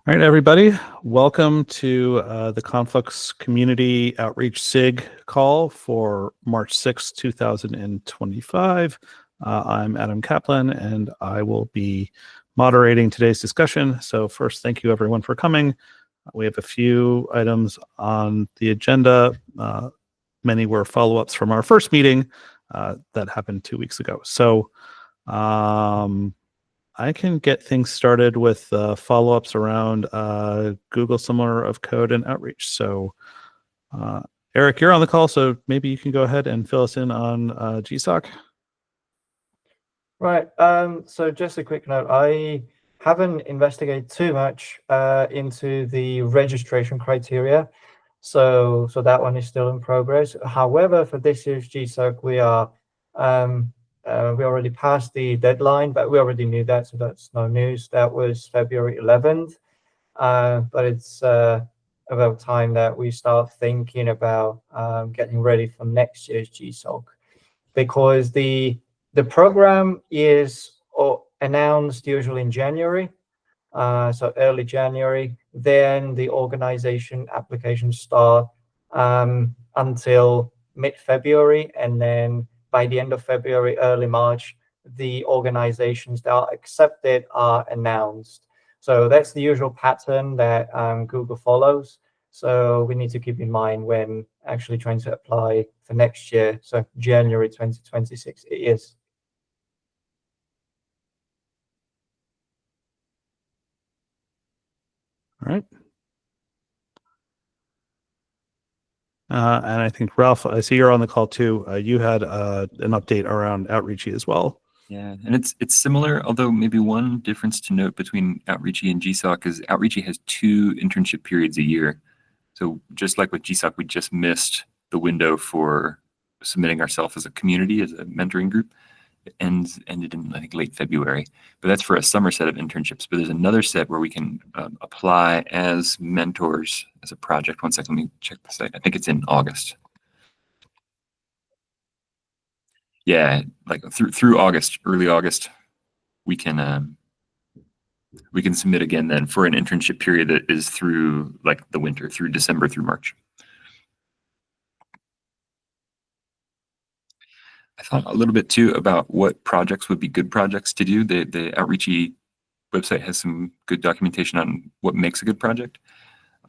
All right, everybody, welcome to the Konflux Community Outreach SIG call for March 6, 2025. I'm Adam Kaplan, and I will be moderating today's discussion. So first, thank you everyone for coming. We have a few items on the agenda. Many were follow-ups from our first meeting that happened 2 weeks ago. So I can get things started with follow-ups around Google Summer of Code and Outreach. So Eric, you're on the call, so maybe you can go ahead and fill us in on GSOC. Right. So just a quick note, I haven't investigated too much into the registration criteria. So that one is still in progress. However, for this year's GSOC, we already passed the deadline, but we already knew that, so that's no news. That was February 11th. But it's about time that we start thinking about getting ready for next year's GSOC, because the program is announced usually in January, so early January. Then the organization applications start until mid-February, and then by the end of February, early March, the organizations that are accepted are announced. So that's the usual pattern that Google follows. So we need to keep in mind when actually trying to apply for next year. So January 2026 it is. All right. And I think, Ralph, I see you're on the call too. You had an update around Outreachy as well. Yeah, and it's similar, although maybe one difference to note between Outreachy and GSOC is Outreachy has 2 internship periods a year. So just like with GSOC, we just missed the window for submitting ourselves as a community, as a mentoring group. It ended in, I think, late February. But that's for a summer set of internships. But there's another set where we can apply as mentors as a project. One second, let me check the site. I think it's in August. Yeah, like through August, early August, we can submit again then for an internship period that is through like the winter, through December through March. I thought a little bit too about what projects would be good projects to do. The Outreachy website has some good documentation on what makes a good project.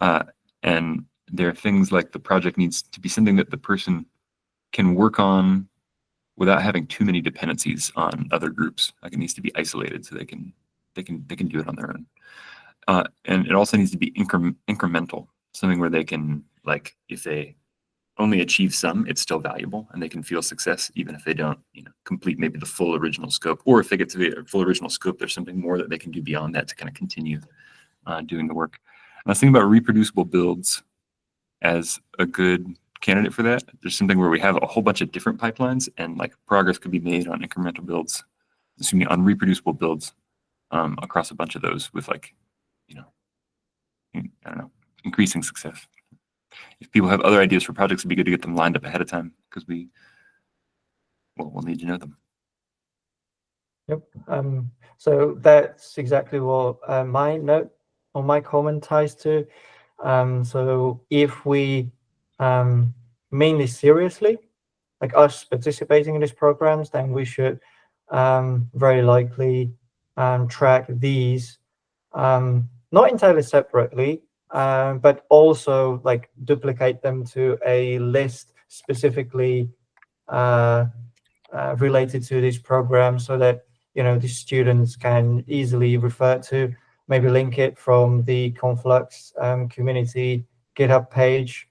And there are things like the project needs to be something that the person can work on without having too many dependencies on other groups. Like it needs to be isolated so they can do it on their own. And it also needs to be incremental, something where they can, like, if they only achieve some, it's still valuable and they can feel success even if they don't, complete maybe the full original scope. Or if they get to the full original scope, there's something more that they can do beyond that to kind of continue doing the work. And I was thinking about reproducible builds as a good candidate for that. There's something where we have a whole bunch of different pipelines and like progress could be made on incremental builds, on reproducible builds across a bunch of those with, like, I don't know, increasing success. If people have other ideas for projects, it'd be good to get them lined up ahead of time because we'll need to know them. Yep. So that's exactly what my note or my comment ties to. So if we mainly seriously, like us participating in these programs, then we should very likely track these not entirely separately, but also like duplicate them to a list specifically related to these programs, so that the students can easily refer to, maybe link it from the Konflux community GitHub page,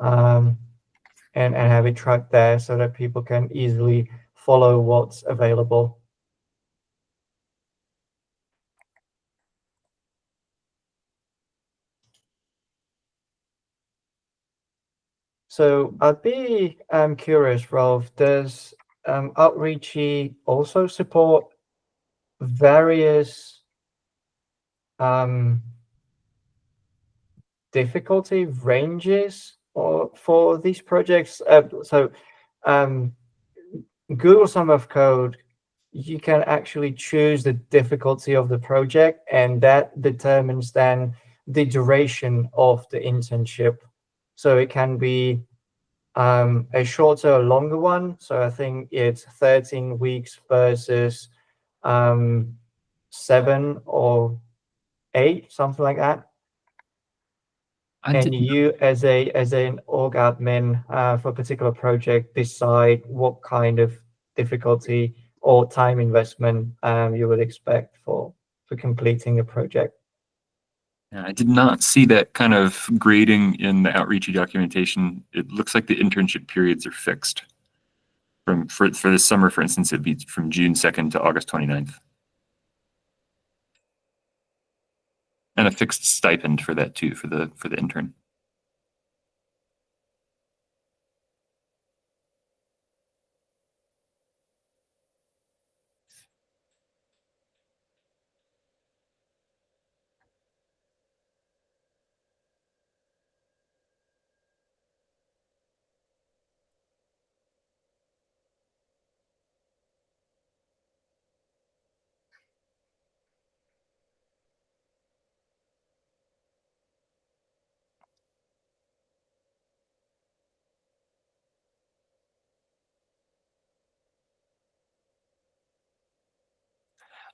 and have it tracked there so that people can easily follow what's available. So I'd be curious, Ralph, does Outreachy also support various difficulty ranges for these projects? So Google Summer of Code you can actually choose the difficulty of the project, and that determines then the duration of the internship. So it can be a shorter or longer one. So I think it's 13 weeks versus 7 or 8, something like that. And you, as an org admin for a particular project, decide what kind of difficulty or time investment you would expect for completing a project. Yeah, I did not see that kind of grading in the outreachy documentation. It looks like the internship periods are fixed. For this summer, for instance, it'd be from June 2nd to August 29th. And a fixed stipend for that too, for the intern.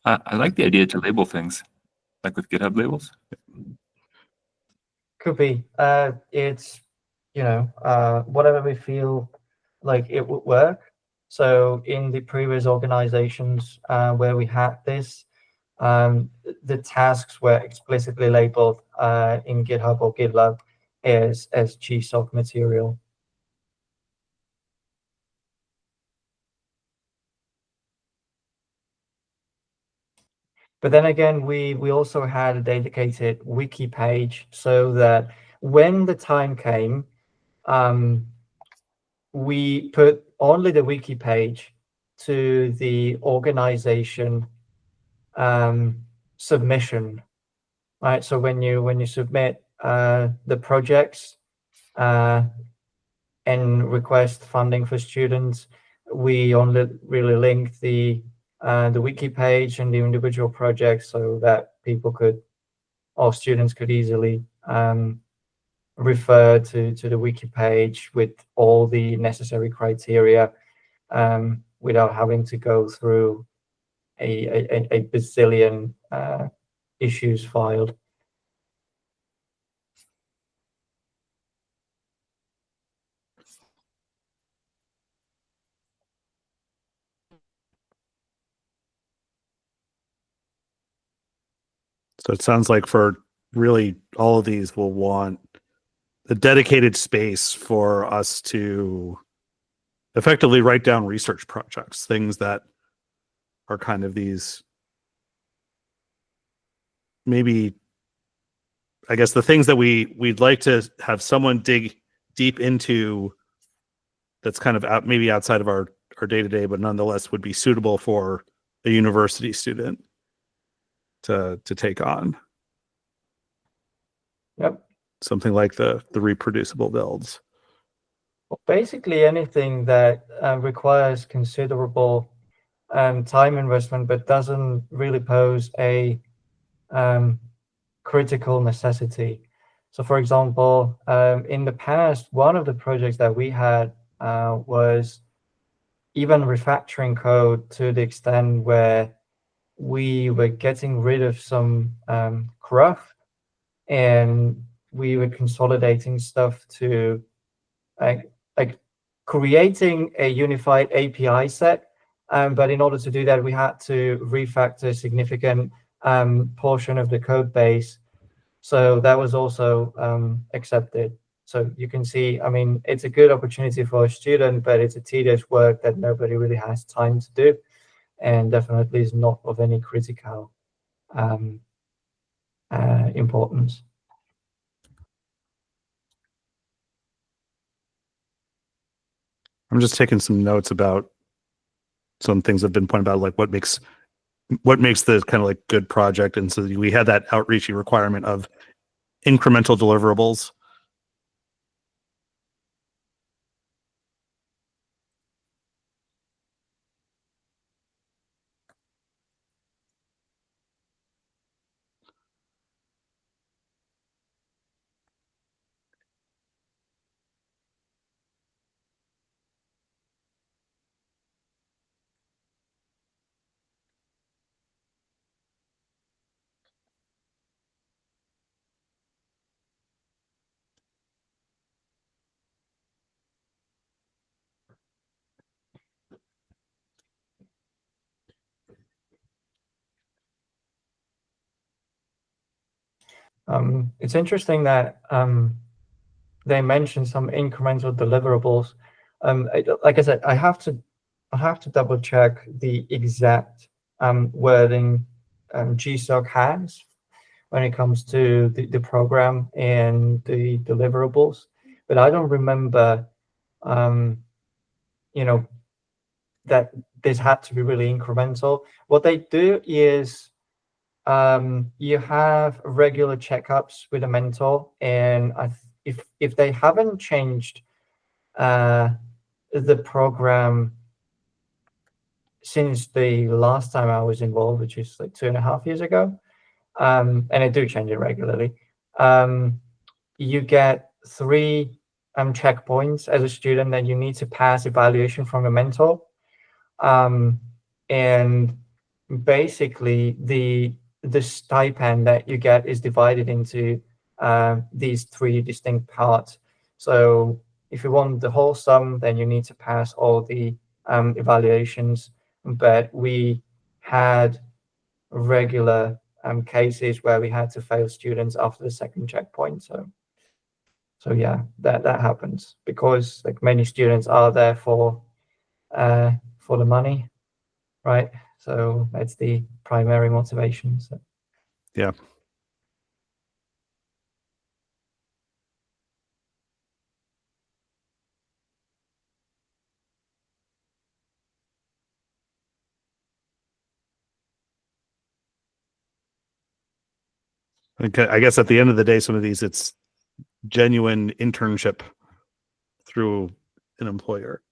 I like the idea to label things, like with GitHub labels. Could be. It's, whatever we feel like it would work. So in the previous organizations where we had this, the tasks were explicitly labeled in GitHub or GitLab as GSOC material. But then again, we also had a dedicated wiki page so that when the time came, we put only the wiki page to the organization submission, right? So when you submit the projects and request funding for students, we only really link the wiki page and the individual projects so that people could, or students could easily refer to the wiki page with all the necessary criteria without having to go through a bazillion issues filed. So it sounds like for really all of these, we'll want a dedicated space for us to effectively write down research projects, things that are kind of these, maybe, I guess, the things that we'd like to have someone dig deep into, that's kind of maybe outside of our day-to-day, but nonetheless would be suitable for a university student to take on. Yep. Something like the reproducible builds. Well, basically anything that requires considerable time investment but doesn't really pose a critical necessity. So for example, in the past, one of the projects that we had was even refactoring code to the extent where we were getting rid of some cruft, and we were consolidating stuff to like creating a unified API set. But in order to do that, we had to refactor a significant portion of the code base. So that was also accepted. So you can see, I mean, it's a good opportunity for a student, but it's a tedious work that nobody really has time to do, and definitely is not of any critical importance. I'm just taking some notes about some things that have been pointed out, like what makes the kind of like good project. And so we had that outreachy requirement of incremental deliverables. It's interesting that they mentioned some incremental deliverables. Like I said, I have to double check the exact wording GSOC has when it comes to the program and the deliverables, but I don't remember, you know, that this had to be really incremental. What they do is you have regular checkups with a mentor, and if they haven't changed the program since the last time I was involved, which is like 2.5 years ago, and I do change it regularly, you get 3 checkpoints as a student that you need to pass evaluation from a mentor. And basically the stipend that you get is divided into these 3 distinct parts. So if you want the whole sum, then you need to pass all the evaluations. But we had regular cases where we had to fail students after the second checkpoint. So yeah, that happens because like many students are there for the money, right? So that's the primary motivation. So. Yeah. Okay, I guess at the end of the day, some of these, it's genuine internship through an employer.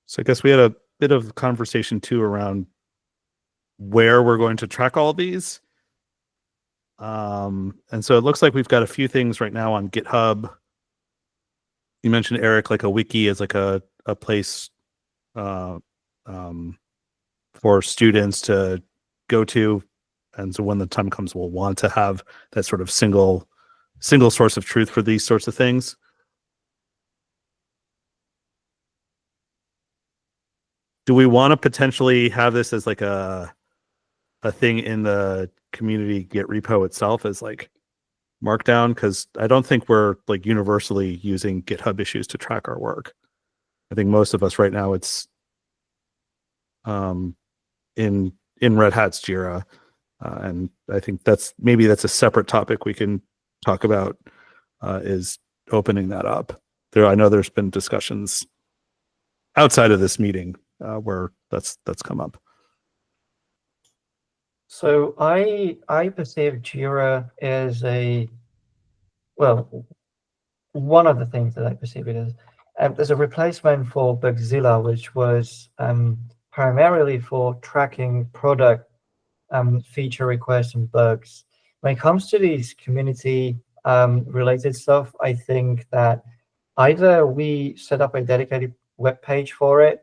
So I guess we had a bit of conversation too around where we're going to track all these. And so it looks like we've got a few things right now on GitHub. You mentioned, Eric, like a wiki is like a place for students to go to. And so when the time comes, we'll want to have that sort of single source of truth for these sorts of things. Do we want to potentially have this as like a thing in the community Git repo itself as like Markdown? Because I don't think we're like universally using GitHub issues to track our work. I think most of us right now it's in Red Hat's Jira, and I think that's a separate topic we can talk about. Is opening that up. I know there's been discussions outside of this meeting where that's come up. So I perceive Jira as one of the things that I perceive it as. There's a replacement for Bugzilla, which was primarily for tracking product feature requests and bugs. When it comes to these community related stuff, I think that either we set up a dedicated web page for it,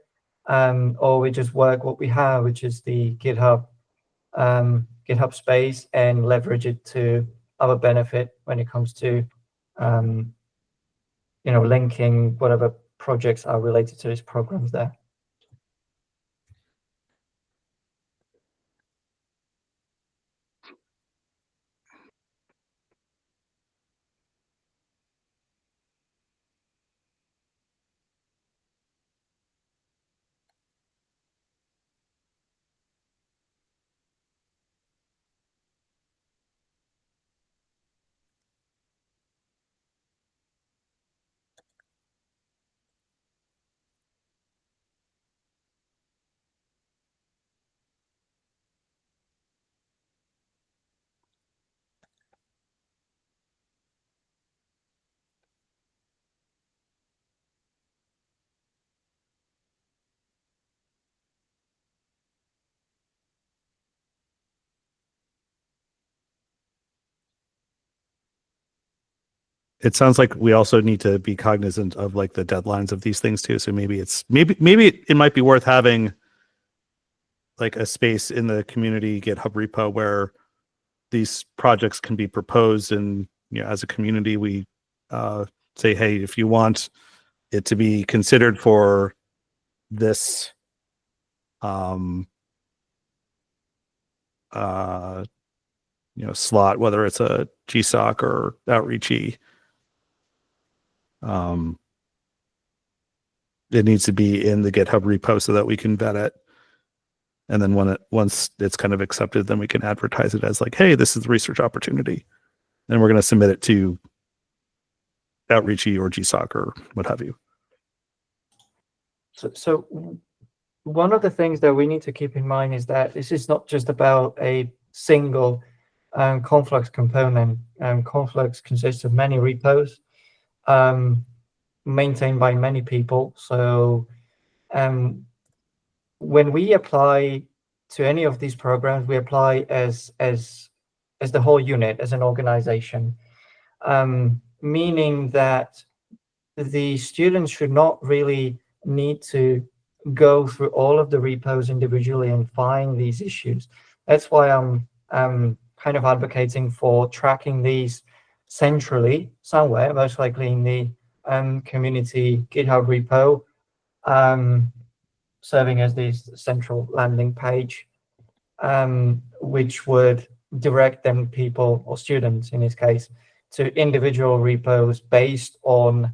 or we just work what we have, which is the GitHub space, and leverage it to our benefit when it comes to linking whatever projects are related to these programs there. it sounds like we also need to be cognizant of like the deadlines of these things too. So maybe it might be worth having like a space in the community GitHub repo where these projects can be proposed, and as a community we say, hey, if you want it to be considered for this slot, whether it's a GSOC or Outreachy, it needs to be in the GitHub repo so that we can vet it. And then once it's kind of accepted, then we can advertise it as like, hey, this is the research opportunity. And we're going to submit it to Outreachy or GSOC or what have you. So one of the things that we need to keep in mind is that this is not just about a single Konflux component. Konflux consists of many repos maintained by many people. So when we apply to any of these programs, we apply as the whole unit, as an organization, meaning that the students should not really need to go through all of the repos individually and find these issues. That's why I'm kind of advocating for tracking these centrally somewhere, most likely in the community GitHub repo, serving as the central landing page, which would direct them, people or students in this case, to individual repos based on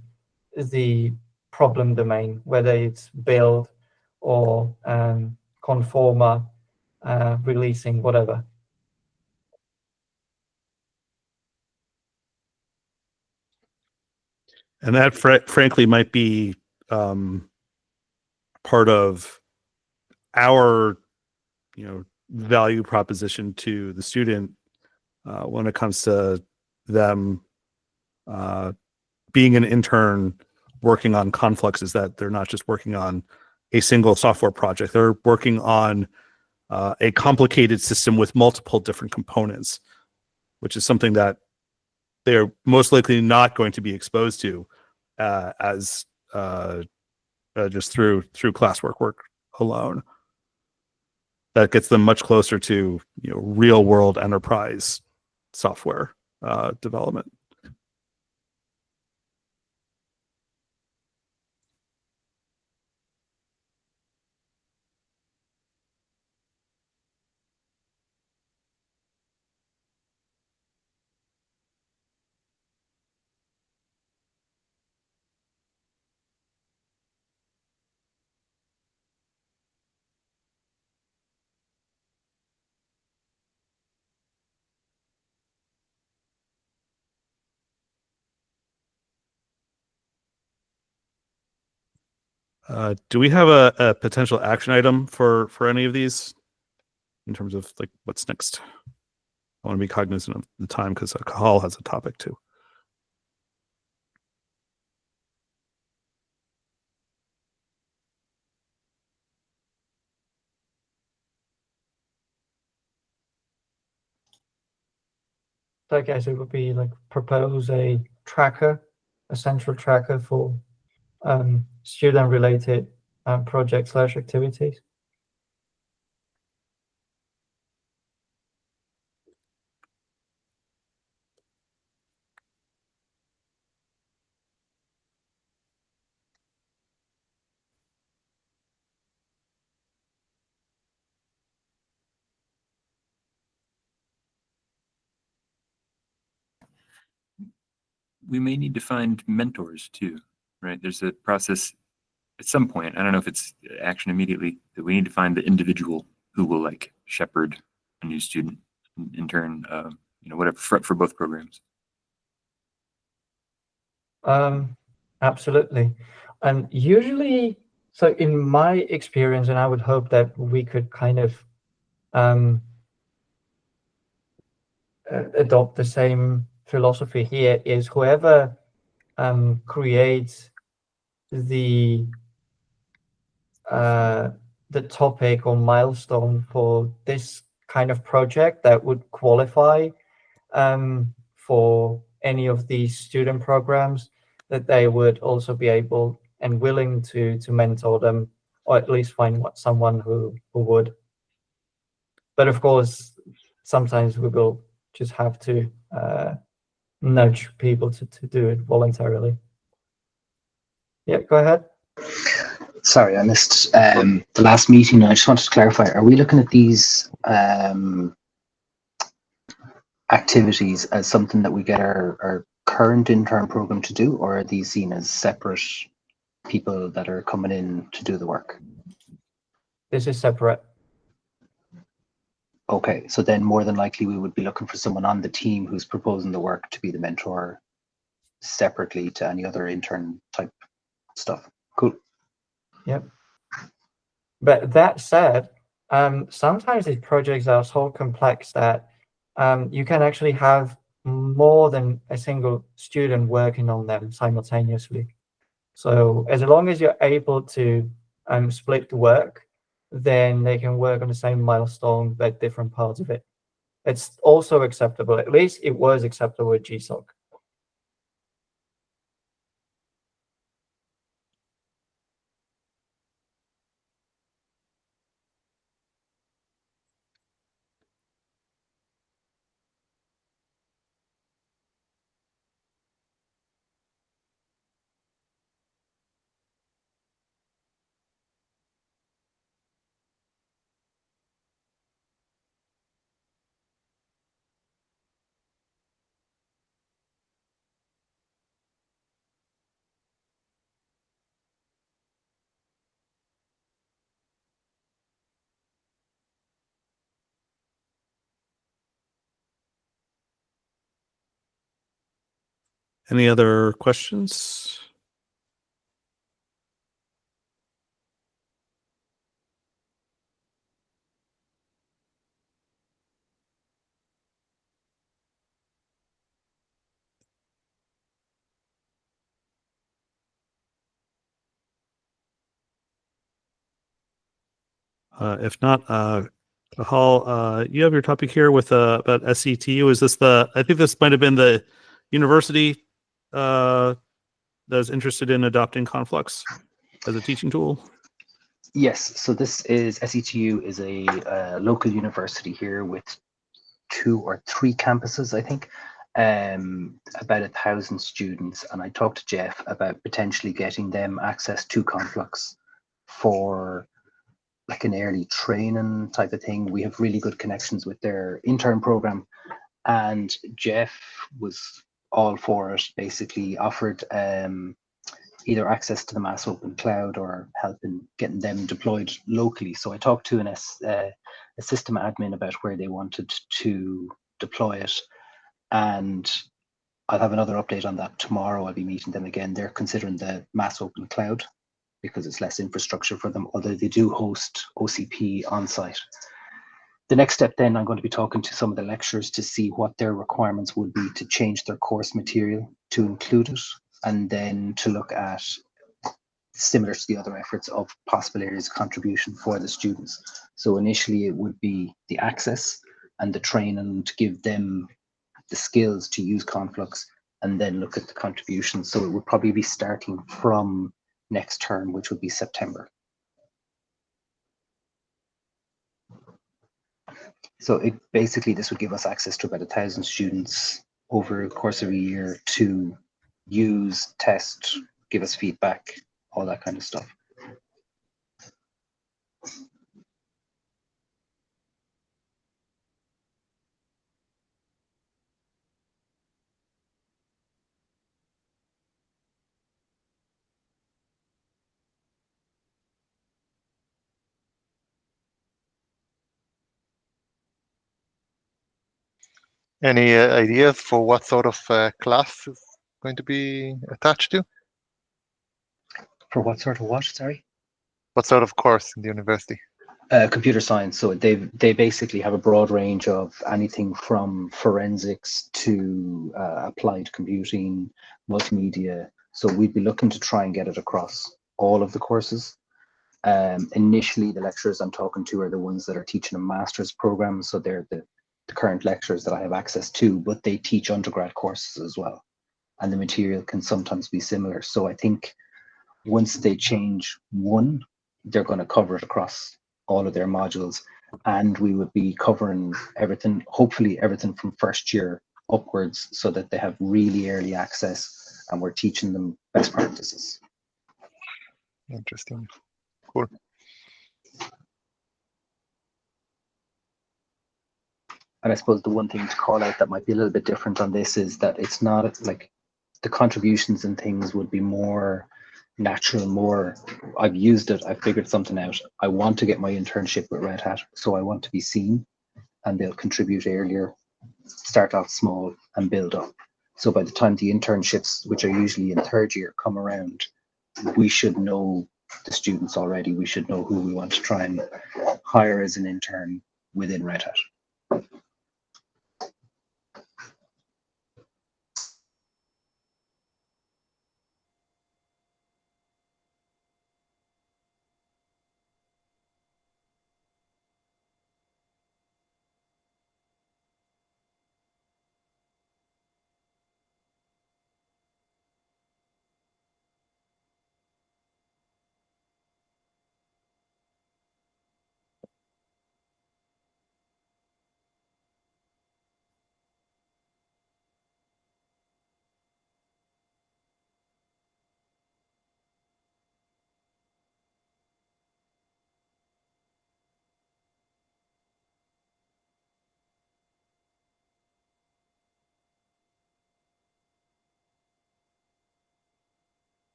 the problem domain, whether it's build or conformer, releasing, whatever. And that frankly might be part of our value proposition to the student when it comes to them being an intern working on Konflux, is that they're not just working on a single software project. They're working on a complicated system with multiple different components, which is something that they're most likely not going to be exposed to as just through classwork work alone. That gets them much closer to real world enterprise software development. Do we have a potential action item for any of these in terms of like what's next? I want to be cognizant of the time because Cahal has a topic too. So I guess it would be like propose a tracker, a central tracker for student-related project/activities. We may need to find mentors too, right? There's a process at some point. I don't know if it's action immediately, that we need to find the individual who will like shepherd a new student, intern, whatever, for both programs. Absolutely. And usually, so in my experience, and I would hope that we could kind of adopt the same philosophy here, is whoever creates the topic or milestone for this kind of project that would qualify for any of these student programs, that they would also be able and willing to mentor them, or at least find someone who would. But of course, sometimes we will just have to nudge people to do it voluntarily. Yeah, go ahead. Sorry, I missed the last meeting. I just wanted to clarify, are we looking at these activities as something that we get our current intern program to do, or are these seen as separate people that are coming in to do the work? This is separate. Okay, so then more than likely we would be looking for someone on the team who's proposing the work to be the mentor separately to any other intern type stuff. Cool. Yep. But that said, sometimes these projects are so complex that you can actually have more than a single student working on them simultaneously. So as long as you're able to split the work, then they can work on the same milestone but different parts of it. It's also acceptable. At least it was acceptable with GSOC. Any other questions? If not, Hall, you have your topic here with about SETU. Is this I think this might have been the university that's interested in adopting Konflux as a teaching tool? Yes, so this is SETU is a local university here with 2 or 3 campuses, I think, about 1,000 students. And I talked to Jeff about potentially getting them access to Konflux for like an early training type of thing. We have really good connections with their intern program, and Jeff was all for it, basically offered either access to the mass open cloud or helping getting them deployed locally. So I talked to a system admin about where they wanted to deploy it, and I'll have another update on that tomorrow. I'll be meeting them again. They're considering the mass open cloud because it's less infrastructure for them, although they do host OCP on site. The next step then, I'm going to be talking to some of the lecturers to see what their requirements would be to change their course material to include it, and then to look at, similar to the other efforts, of possible areas of contribution for the students. So initially it would be the access and the training to give them the skills to use Konflux, and then look at the contributions. So it would probably be starting from next term, which would be September. So it basically, this would give us access to about 1,000 students over the course of a year to use, test, give us feedback, all that kind of stuff. Any ideas for what sort of class is going to be attached to? For what sort of what, sorry? What sort of course in the university? Computer science. So they basically have a broad range of anything from forensics to applied computing, multimedia. So we'd be looking to try and get it across all of the courses. Initially, the lecturers I'm talking to are the ones that are teaching a master's program. So they're the the current lectures that I have access to, but they teach undergrad courses as well. And the material can sometimes be similar. So I think once they change one, they're going to cover it across all of their modules. And we would be covering everything, hopefully everything from first year upwards, so that they have really early access and we're teaching them best practices. Interesting. Cool. And I suppose the one thing to call out that might be a little bit different on this is that it's not like the contributions and things would be more natural, more I've used it, I've figured something out. I want to get my internship with Red Hat, so I want to be seen, and they'll contribute earlier, start off small and build up. So by the time the internships, which are usually in third year, come around, we should know the students already. We should know who we want to try and hire as an intern within Red Hat.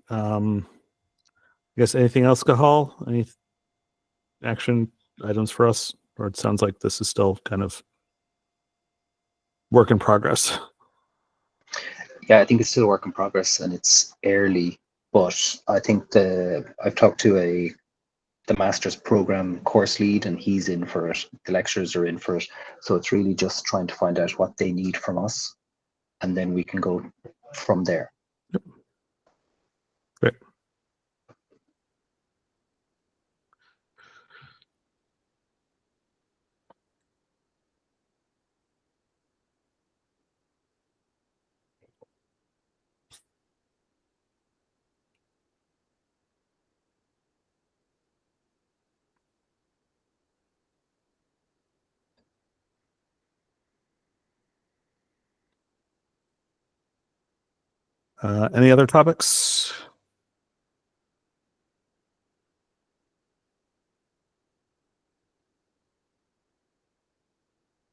I guess anything else, Gahal? Any action items for us? Or it sounds like this is still kind of work in progress. Yeah, I think it's still a work in progress and it's early, but I think I've talked to the master's program course lead and he's in for it. The lecturers are in for it. So it's really just trying to find out what they need from us, and then we can go from there. Great. Any other topics?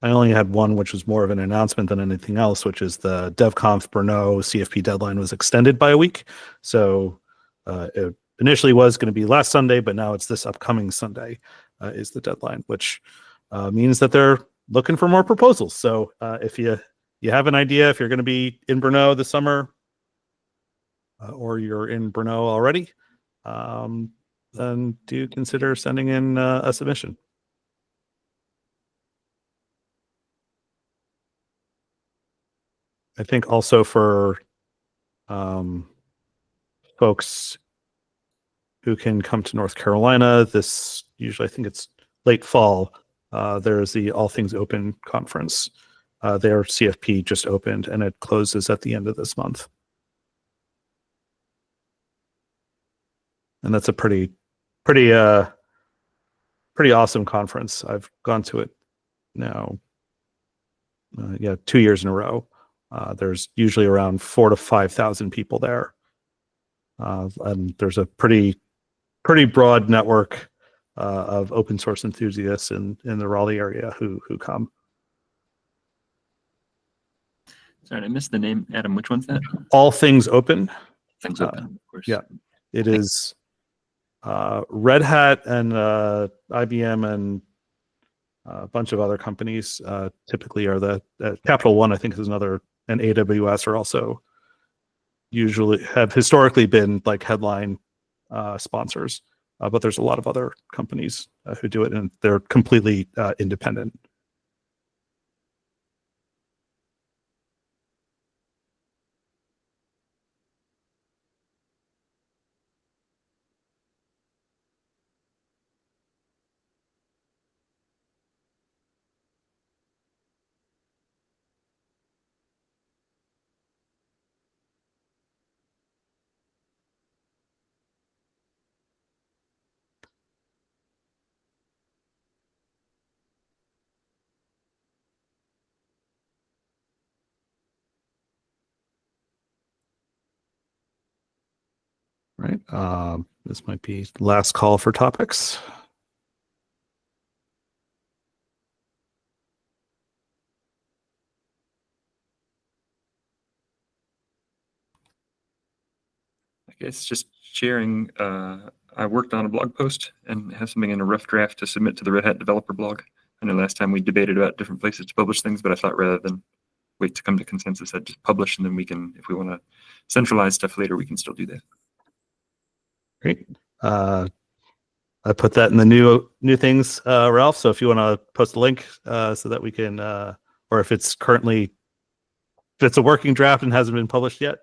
I only had one, which was more of an announcement than anything else, which is the DevConf Brno CFP deadline was extended by a week. So it initially was going to be last Sunday, but now it's this upcoming Sunday is the deadline, which means that they're looking for more proposals. So if you have an idea, if you're going to be in Brno this summer, or you're in Brno already, then do consider sending in a submission. I think also for folks who can come to North Carolina, this usually, I think it's late fall, there's the All Things Open conference. Their CFP just opened and it closes at the end of this month. And that's a pretty pretty awesome conference. I've gone to it now, 2 years in a row. There's usually around 4,000 to 5,000 people there, and there's a pretty broad network of open source enthusiasts in the Raleigh area who come. Sorry, I missed the name. Adam, which one's that? All Things Open. Things Open, of course. Yeah, it is Red Hat and IBM and a bunch of other companies typically are the Capital One, I think, is another, and AWS are also usually have historically been like headline sponsors, but there's a lot of other companies who do it, and they're completely independent. Right. This might be last call for topics. I guess just sharing. I worked on a blog post and have something in a rough draft to submit to the Red Hat developer blog. I know last time we debated about different places to publish things, but I thought rather than wait to come to consensus, I'd just publish, and then we can, if we want to centralize stuff later, we can still do that. Great. I put that in the new things, Ralph. So if you want to post a link so that we can, or if it's a working draft and hasn't been published yet.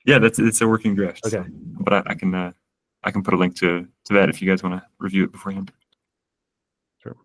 Yeah, it's a working draft. Okay. So, but I can put a link to that if you guys want to review it beforehand. Sure.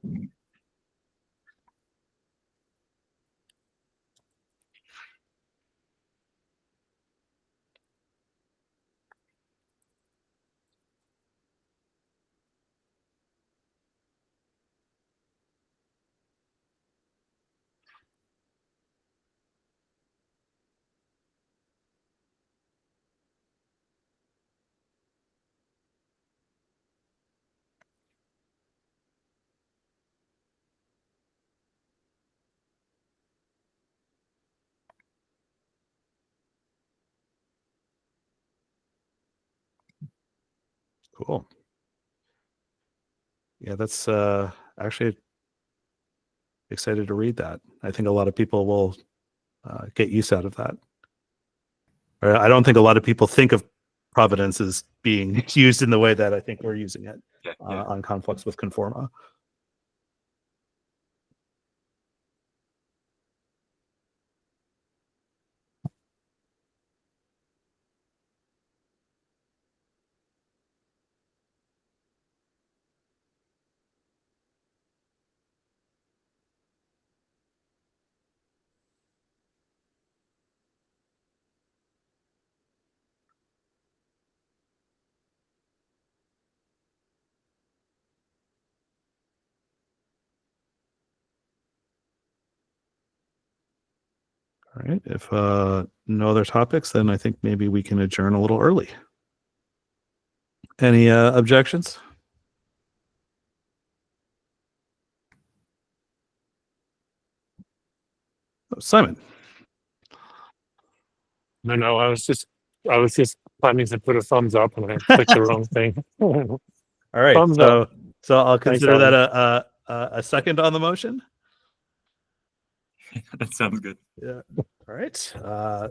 Cool. Yeah, that's actually excited to read that. I think a lot of people will get use out of that. I don't think a lot of people think of Providence as being used in the way that I think we're using it on Konflux with Conforma. All right. If no other topics, then I think maybe we can adjourn a little early. Any objections? Oh, Simon. No, I was just planning to put a thumbs up and I clicked the wrong thing. All right. Thumbs So up. I'll Thanks, consider Adam. that a second on the motion. That sounds good. Yeah. All right.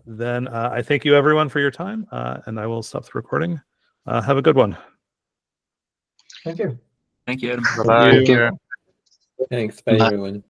Then I thank you everyone for your time, and I will stop the recording. Have a good one. Thank you. Thank you, Adam. Bye-bye. Thank you. Thanks. Bye, Bye. everyone.